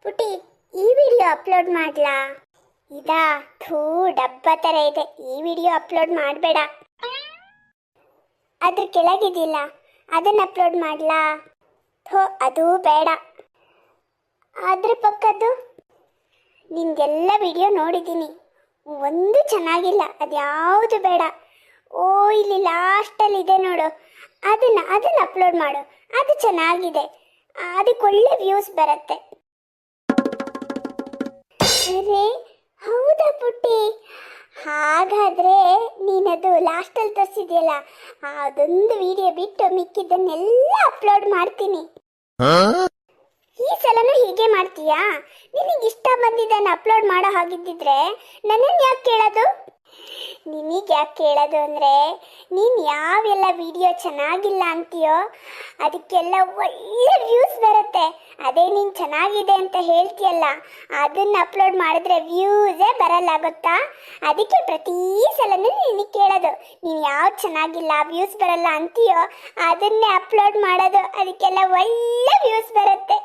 ಪುಟಿ, ಈ video upload ಮಾಡ್ಲಾ? ಇದಾ? ಥೂ, ಡಬ್ಬ ಥರ ಇದೆ. ಈ ವಿಡಿಯೋ ಅಪ್ಲೋಡ್ ಮಾಡಬೇಡ. ಅದ್ರ ಕೆಳಗಿದಿಲ್ಲ, ಅದನ್ನ ಅಪ್ಲೋಡ್ ಮಾಡ್ಲಾ? ಥೋ, ಅದು ಬೇಡ. ಅದ್ರ ಪಕ್ಕದ್ದು ನಿಂದೆಲ್ಲ ವಿಡಿಯೋ ನೋಡಿದ್ದೀನಿ, ಒಂದು ಚೆನ್ನಾಗಿಲ್ಲ. ಅದ್ಯಾವುದು ಬೇಡ. ಓ, ಇಲ್ಲಿ ಲಾಸ್ಟಲ್ಲಿ ಇದೆ ನೋಡು, ಅದನ್ನ ಅಪ್ಲೋಡ್ ಮಾಡು. ಅದು ಚೆನ್ನಾಗಿದೆ, ಅದಕ್ಕೆ ಒಳ್ಳೆ ವ್ಯೂಸ್ ಬರುತ್ತೆ. ಅರೆ ಹೌದಾ ಪುಟ್ಟಿ? ಹಾಗಾದ್ರೆ ನೀನದು ಲಾಸ್ಟಲ್ಲಿ ತೋರಿಸಿದೆಯಲ್ಲ, ಅದೊಂದು ವಿಡಿಯೋ ಬಿಟ್ಟು ಮಿಕ್ಕಿದ್ದನ್ನೆಲ್ಲ ಅಪ್ಲೋಡ್ ಮಾಡ್ತೀನಿ. ಈ ಸಲನೂ ಹೀಗೆ ಮಾಡ್ತೀಯಾ? ನಿನಗೆ ಇಷ್ಟ ಬಂದಿದ್ದನ್ನು ಅಪ್ಲೋಡ್ ಮಾಡೋ ಹಾಗಿದ್ದಿದ್ರೆ ನನ್ನನ್ನು ಯಾಕೆ ಕೇಳೋದು? ನಿನಗೆ ಯಾಕೆ ಕೇಳೋದು ಅಂದರೆ, ನೀನು ಯಾವೆಲ್ಲ ವಿಡಿಯೋ ಚೆನ್ನಾಗಿಲ್ಲ ಅಂತೀಯೋ ಅದಕ್ಕೆಲ್ಲ ಒಳ್ಳೆ ವ್ಯೂಸ್ ಬರುತ್ತೆ. ಅದೇ ನೀನು ಚೆನ್ನಾಗಿದೆ ಅಂತ ಹೇಳ್ತೀಯಲ್ಲ, ಅದನ್ನು ಅಪ್ಲೋಡ್ ಮಾಡಿದ್ರೆ ವ್ಯೂಸೇ ಬರಲ್ಲ, ಗೊತ್ತಾ? ಅದಕ್ಕೆ ಪ್ರತಿ ಸಲನೂ ನಿನಗೆ ಕೇಳೋದು, ನೀನು ಯಾವ್ದು ಚೆನ್ನಾಗಿಲ್ಲ, ವ್ಯೂಸ್ ಬರಲ್ಲ ಅಂತೀಯೋ ಅದನ್ನೇ ಅಪ್ಲೋಡ್ ಮಾಡೋದು. ಅದಕ್ಕೆಲ್ಲ ಒಳ್ಳೆ ವ್ಯೂಸ್ ಬರುತ್ತೆ.